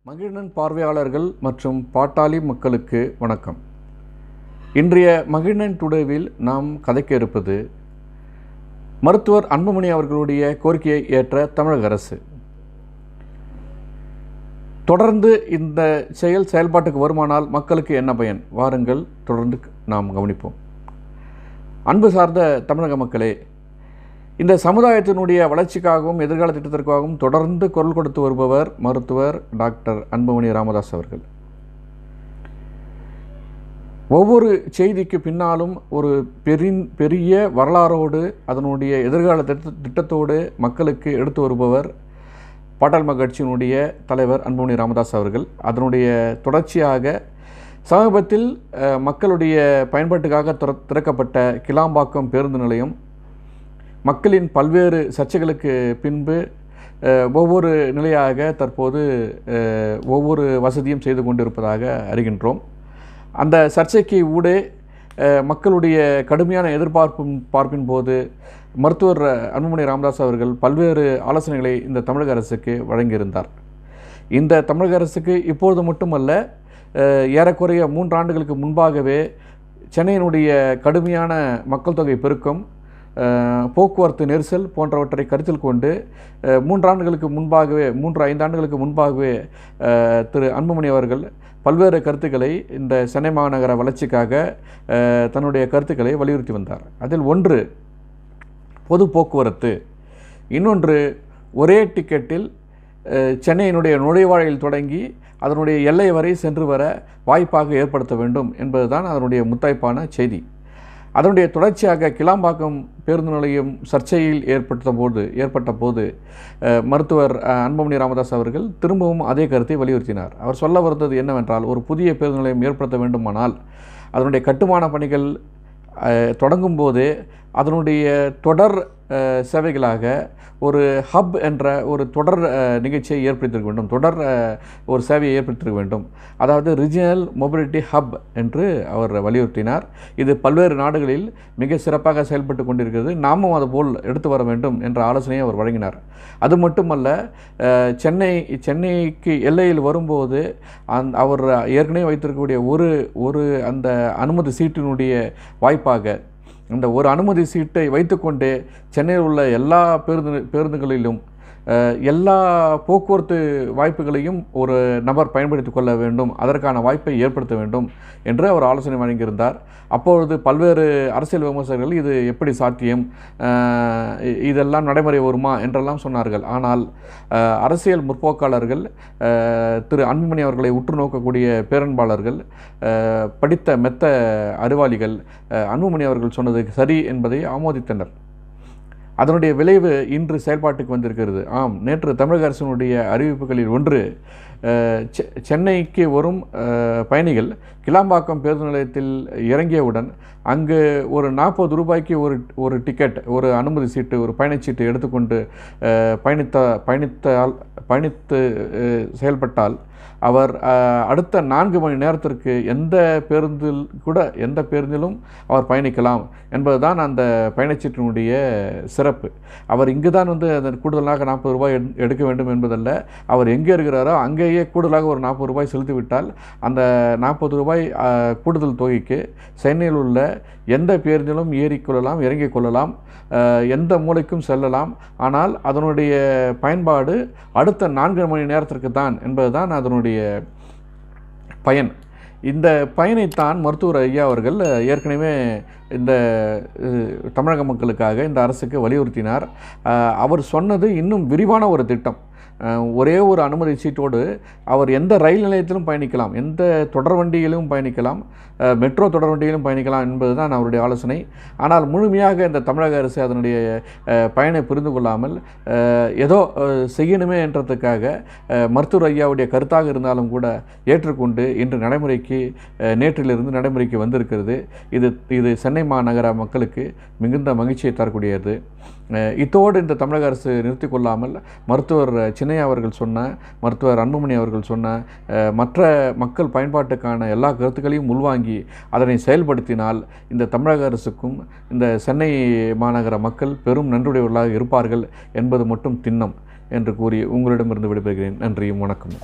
மகிழ்நன் பார்வையாளர்கள் மற்றும் பாட்டாளி மக்களுக்கு வணக்கம். இன்றைய மகிழ்நன் டுடேவில் நாம் கதைக்க இருப்பது மருத்துவர் அன்புமணி அவர்களுடைய கோரிக்கையை ஏற்ற தமிழக அரசு. தொடர்ந்து இந்த செயல்பாட்டுக்கு வருமானால் மக்களுக்கு என்ன பயன்? வாருங்கள், தொடர்ந்து நாம் கவனிப்போம். அன்பு சார்ந்த தமிழக மக்களே, இந்த சமுதாயத்தினுடைய வளர்ச்சிக்காகவும் எதிர்கால திட்டத்திற்காகவும் தொடர்ந்து குரல் கொடுத்து வருபவர் மருத்துவர் டாக்டர் அன்புமணி ராமதாஸ் அவர்கள். ஒவ்வொரு செய்திக்கு பின்னாலும் ஒரு பெரிய வரலாறோடு அதனுடைய எதிர்கால திட்டத்தோடு மக்களுக்கு எடுத்து வருபவர் பாட்டாளி மக்கள் கட்சியினுடைய தலைவர் அன்புமணி ராமதாஸ் அவர்கள். அதனுடைய தொடர்ச்சியாக சமீபத்தில் மக்களுடைய பயன்பாட்டுக்காக திறக்கப்பட்ட கிளாம்பாக்கம் பேருந்து நிலையம் மக்களின் பல்வேறு சர்ச்சைகளுக்கு பின்பு ஒவ்வொரு நிலையாக தற்போது ஒவ்வொரு வசதியும் செய்து கொண்டிருப்பதாக அறிகின்றோம். அந்த சர்ச்சைக்கு ஊடே மக்களுடைய கடுமையான எதிர்பார்ப்பின் போது மருத்துவர் அன்புமணி ராமதாஸ் அவர்கள் பல்வேறு ஆலோசனைகளை இந்த தமிழக அரசுக்கு வழங்கியிருந்தார். இந்த தமிழக அரசுக்கு இப்பொழுது மட்டுமல்ல, ஏறக்குறைய 3 ஆண்டுகளுக்கு முன்பாகவே சென்னையினுடைய கடுமையான மக்கள் தொகை பெருக்கம், போக்குவரத்து நெரிசல் போன்றவற்றை கருத்தில் கொண்டு 3 ஆண்டுகளுக்கு முன்பாகவே 3-5 ஆண்டுகளுக்கு முன்பாகவே திரு அன்புமணி அவர்கள் பல்வேறு கருத்துக்களை இந்த சென்னை மாநகர வளர்ச்சிக்காக தன்னுடைய கருத்துக்களை வலியுறுத்தி வந்தார். அதில் ஒன்று பொது போக்குவரத்து, இன்னொன்று ஒரே டிக்கெட்டில் சென்னையினுடைய நுழைவாயில் தொடங்கி அதனுடைய எல்லை வரை சென்று வர வாய்ப்பாக ஏற்படுத்த வேண்டும் என்பதுதான் அதனுடைய முத்தாய்ப்பான செய்தி. அதனுடைய தொடர்ச்சியாக கிளாம்பாக்கம் பேருந்து நிலையம் சர்ச்சையில் ஏற்பட்ட போது மருத்துவர் அன்புமணி ராமதாஸ் அவர்கள் திரும்பவும் அதே கருத்தை வலியுறுத்தினார். அவர் சொல்ல வருவது என்னவென்றால், ஒரு புதிய பேருந்து நிலையம் ஏற்படுத்த வேண்டுமானால் அதனுடைய கட்டுமான பணிகள் தொடங்கும் போதே அதனுடைய தொடர் சேவைகளாக ஒரு ஹப் என்ற ஒரு தொடர் நிகழ்ச்சியை ஏற்படுத்தியிருக்க வேண்டும், தொடர் ஒரு சேவையை ஏற்படுத்தியிருக்க வேண்டும். அதாவது ரீஜினல் மொபிலிட்டி ஹப் என்று அவர் வலியுறுத்தினார். இது பல்வேறு நாடுகளில் மிக சிறப்பாக செயல்பட்டு கொண்டிருக்கிறது, நாமும் அதுபோல் எடுத்து வர வேண்டும் என்ற ஆலோசனையை அவர் வழங்கினார். அது மட்டுமல்ல, சென்னைக்கு எல்லையில் வரும்போது அவர் ஏற்கனவே வைத்திருக்கக்கூடிய ஒரு அந்த அனுமதி சீட்டினுடைய வாய்ப்பாக அந்த ஒரு அனுமதி சீட்டை வைத்துக்கொண்டே சென்னையில் உள்ள எல்லா பேருந்துகளிலும் எல்லா போக்குவரத்து வாய்ப்புகளையும் ஒரு நபர் பயன்படுத்தி கொள்ள வேண்டும், அதற்கான வாய்ப்பை ஏற்படுத்த வேண்டும் என்று அவர் ஆலோசனை வழங்கியிருந்தார். அப்பொழுது பல்வேறு அரசியல் விமர்சகர்கள் இது எப்படி சாத்தியம், இதெல்லாம் நடைமுறை வருமா என்றெல்லாம் சொன்னார்கள். ஆனால் அரசியல் முற்போக்காளர்கள், திரு அன்புமணி அவர்களை உற்று நோக்கக்கூடிய பேரன்பாளர்கள், படித்த மெத்த அறிவாளிகள் அன்புமணி அவர்கள் சொன்னது சரி என்பதை ஆமோதித்தனர். அதனுடைய விளைவு இன்று செயல்பாட்டுக்கு வந்திருக்கிறது. ஆம், நேற்று தமிழக அரசினுடைய அறிவிப்புகளில் ஒன்று, சென்னைக்கு வரும் பயணிகள் கிளாம்பாக்கம் பேருந்து நிலையத்தில் இறங்கியவுடன் அங்கு ஒரு 40 ரூபாய்க்கு ஒரு டிக்கெட், ஒரு அனுமதி சீட்டு, ஒரு பயணச்சீட்டு எடுத்துக்கொண்டு பயணித்து செயல்பட்டால் அவர் அடுத்த 4 மணி நேரத்திற்கு எந்த பேருந்திலும் அவர் பயணிக்கலாம் என்பதுதான் அந்த பயணச்சீட்டினுடைய சிறப்பு. அவர் இங்கு தான் அதன் கூடுதலாக 40 ரூபாய் எடுக்க வேண்டும் என்பதல்ல, அவர் எங்கே இருக்கிறாரோ அங்கேயே கூடுதலாக ஒரு 40 ரூபாய் செலுத்திவிட்டால் அந்த 40 ரூபாய் கூடுதல் தொகைக்கு சென்னையில் உள்ள எந்த பேருந்திலும் ஏறிக்கொள்ளலாம், இறங்கிக் கொள்ளலாம், எந்த மூலைக்கும் செல்லலாம். ஆனால் அதனுடைய பயன்பாடு அடுத்த 4 மணி நேரத்திற்கு தான் என்பதுதான் அதனுடைய பயன். இந்த பயனைத்தான் மருத்துவர் ஐயா அவர்கள் ஏற்கனவே இந்த தமிழக மக்களுக்காக இந்த அரசுக்கு வலியுறுத்தினார். அவர் சொன்னது இன்னும் விரிவான ஒரு திட்டம். ஒரே ஒரு அனுமதி சீட்டோடு அவர் எந்த ரயில் நிலையத்திலும் பயணிக்கலாம், எந்த தொடர் வண்டியிலும் பயணிக்கலாம், மெட்ரோ தொடர் வண்டியிலும் பயணிக்கலாம் என்பது தான் அவருடைய ஆலோசனை. ஆனால் முழுமையாக இந்த தமிழக அரசு அதனுடைய பயனை புரிந்து கொள்ளாமல் ஏதோ செய்யணுமே என்றதுக்காக மருத்துவர் ஐயாவுடைய கருத்தாக இருந்தாலும் கூட ஏற்றுக்கொண்டு இன்று நேற்றிலிருந்து நடைமுறைக்கு வந்திருக்கிறது. இது சென்னை மாநகர மக்களுக்கு மிகுந்த மகிழ்ச்சியை தரக்கூடியது. இத்தோடு இந்த தமிழக அரசு நிறுத்தி கொள்ளாமல் மருத்துவர் சின்னையா அவர்கள் சொன்ன, மருத்துவர் அன்புமணி அவர்கள் சொன்ன மற்ற மக்கள் பயன்பாட்டுக்கான எல்லா கருத்துக்களையும் உள்வாங்கி அதனை செயல்படுத்தினால் இந்த தமிழக அரசுக்கும் இந்த சென்னை மாநகர மக்கள் பெரும் நன்றியுடையவர்களாக இருப்பார்கள் என்பது மட்டும் திண்ணம் என்று கூறி உங்களிடமிருந்து விடைபெறுகிறேன். நன்றியும் வணக்கம்.